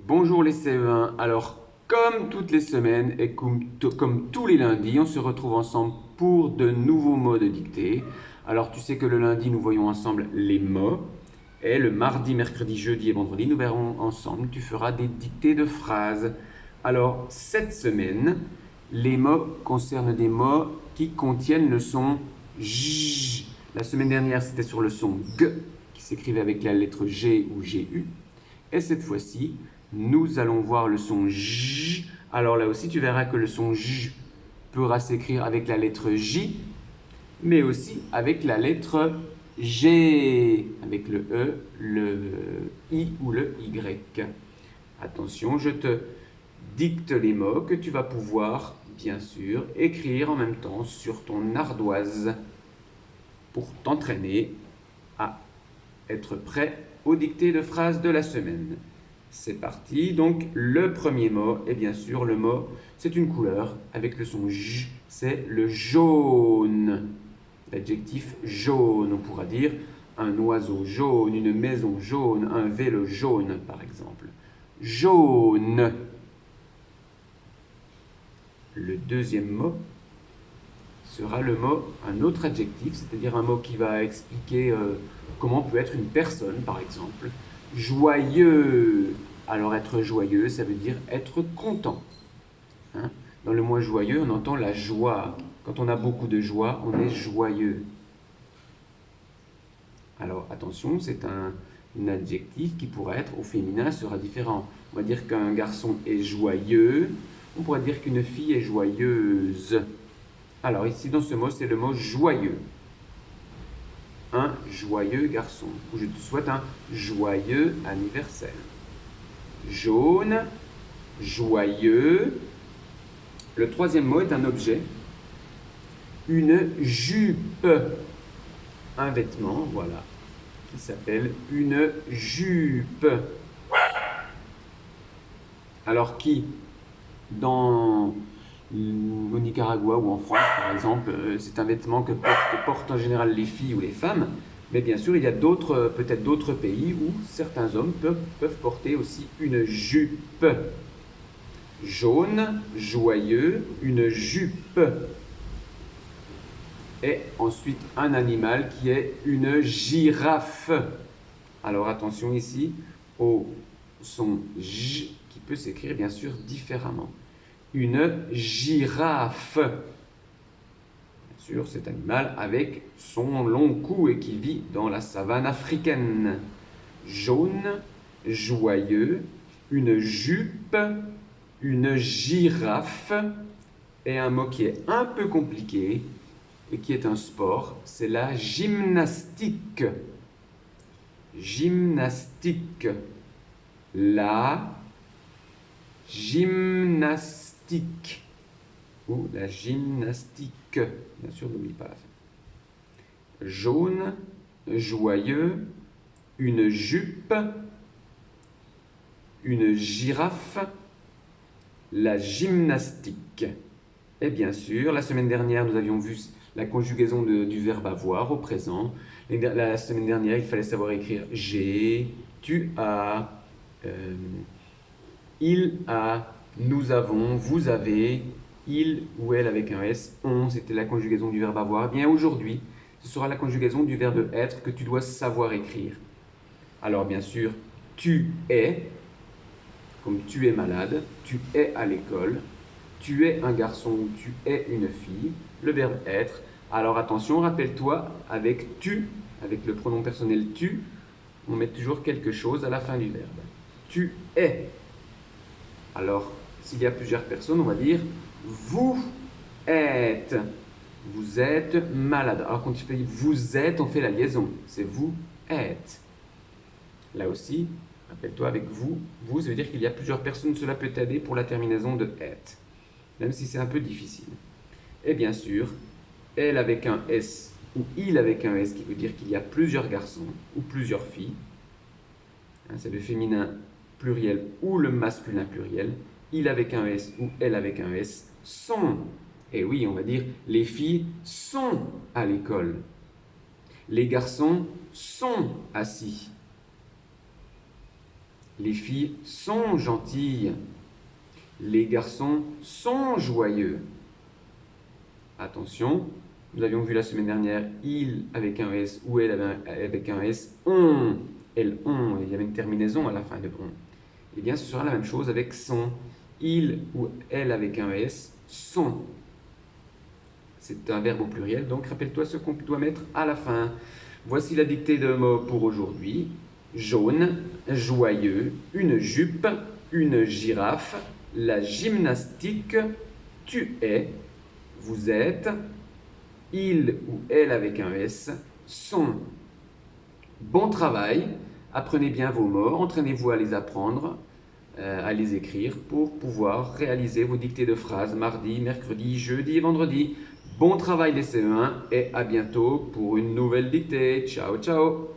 Bonjour les CE1. Alors, comme toutes les semaines et comme tous les lundis, on se retrouve ensemble pour de nouveaux mots de dictée. Alors, tu sais que le lundi, nous voyons ensemble les mots. Et le mardi, mercredi, jeudi et vendredi, nous verrons ensemble, tu feras des dictées de phrases. Alors, cette semaine, les mots concernent des mots qui contiennent le son J. La semaine dernière, c'était sur le son G, qui s'écrivait avec la lettre G ou GU. Et cette fois-ci, nous allons voir le son J. Alors là aussi, tu verras que le son J pourra s'écrire avec la lettre J, mais aussi avec la lettre G, avec le E, le I ou le Y. Attention, je te dicte les mots que tu vas pouvoir, bien sûr, écrire en même temps sur ton ardoise pour t'entraîner à être prêt aux dictées de phrases de la semaine. C'est parti. Donc, le premier mot est bien sûr le mot, c'est une couleur avec le son J, c'est le jaune. L'adjectif jaune, on pourra dire un oiseau jaune, une maison jaune, un vélo jaune, par exemple. Jaune. Le deuxième mot sera le mot, un autre adjectif, c'est-à-dire un mot qui va expliquer comment peut être une personne, par exemple. Joyeux. Alors être joyeux, ça veut dire être content. Hein? Dans le mot joyeux, on entend la joie. Quand on a beaucoup de joie, on est joyeux. Alors attention, c'est un adjectif qui pourrait être au féminin sera différent. On va dire qu'un garçon est joyeux, on pourrait dire qu'une fille est joyeuse. Alors ici dans ce mot, c'est le mot joyeux. Un joyeux garçon. Ou je te souhaite un joyeux anniversaire. Jaune, joyeux. Le troisième mot est un objet. Une jupe. Un vêtement, voilà, qui s'appelle une jupe. Alors qui, au Nicaragua ou en France, par exemple, c'est un vêtement que portent en général les filles ou les femmes. Mais bien sûr, il y a peut-être d'autres pays où certains hommes peuvent porter aussi une jupe. Jaune, joyeux, une jupe. Et ensuite, un animal qui est une girafe. Alors attention ici au son J qui peut s'écrire bien sûr différemment. Une girafe. Bien sûr, cet animal avec son long cou et qui vit dans la savane africaine. Jaune, joyeux, une jupe, une girafe et un mot qui est un peu compliqué et qui est un sport, c'est la gymnastique. Gymnastique. La gymnastique. Ou la gymnastique. Bien sûr, n'oublie pas la fin. Jaune, joyeux, une jupe, une girafe, la gymnastique. Et bien sûr, la semaine dernière, nous avions vu la conjugaison du verbe avoir au présent. La semaine dernière, il fallait savoir écrire j'ai, tu as, il a, nous avons, vous avez, il ou elle avec un S, on, c'était la conjugaison du verbe avoir. Eh bien aujourd'hui, ce sera la conjugaison du verbe être que tu dois savoir écrire. Alors bien sûr, tu es, comme tu es malade, tu es à l'école, tu es un garçon ou tu es une fille, le verbe être. Alors attention, rappelle-toi, avec tu, avec le pronom personnel tu, on met toujours quelque chose à la fin du verbe. Tu es. Alors, s'il y a plusieurs personnes, on va dire vous êtes. Vous êtes malade. Alors quand tu fais vous êtes, on fait la liaison. C'est vous êtes. Là aussi, rappelle-toi, avec vous, ça veut dire qu'il y a plusieurs personnes, cela peut t'aider pour la terminaison de être, même si c'est un peu difficile. Et bien sûr, elle avec un S ou il avec un S qui veut dire qu'il y a plusieurs garçons ou plusieurs filles. C'est le féminin pluriel ou le masculin pluriel. Il avec un S ou elle avec un S sont. Et oui, on va dire les filles sont à l'école. Les garçons sont assis. Les filles sont gentilles. Les garçons sont joyeux. Attention, nous avions vu la semaine dernière il avec un S ou elle avec un S, on, elles ont, il y avait une terminaison à la fin de on. Eh bien, ce sera la même chose avec son. Il ou elle avec un S, sont. C'est un verbe au pluriel, donc rappelle-toi ce qu'on doit mettre à la fin. Voici la dictée de mots pour aujourd'hui. Jaune, joyeux, une jupe, une girafe, la gymnastique, tu es, vous êtes, il ou elle avec un S, sont. Bon travail, apprenez bien vos mots, entraînez-vous à les apprendre, à les écrire pour pouvoir réaliser vos dictées de phrases mardi, mercredi, jeudi et vendredi. Bon travail les CE1 et à bientôt pour une nouvelle dictée. Ciao, ciao!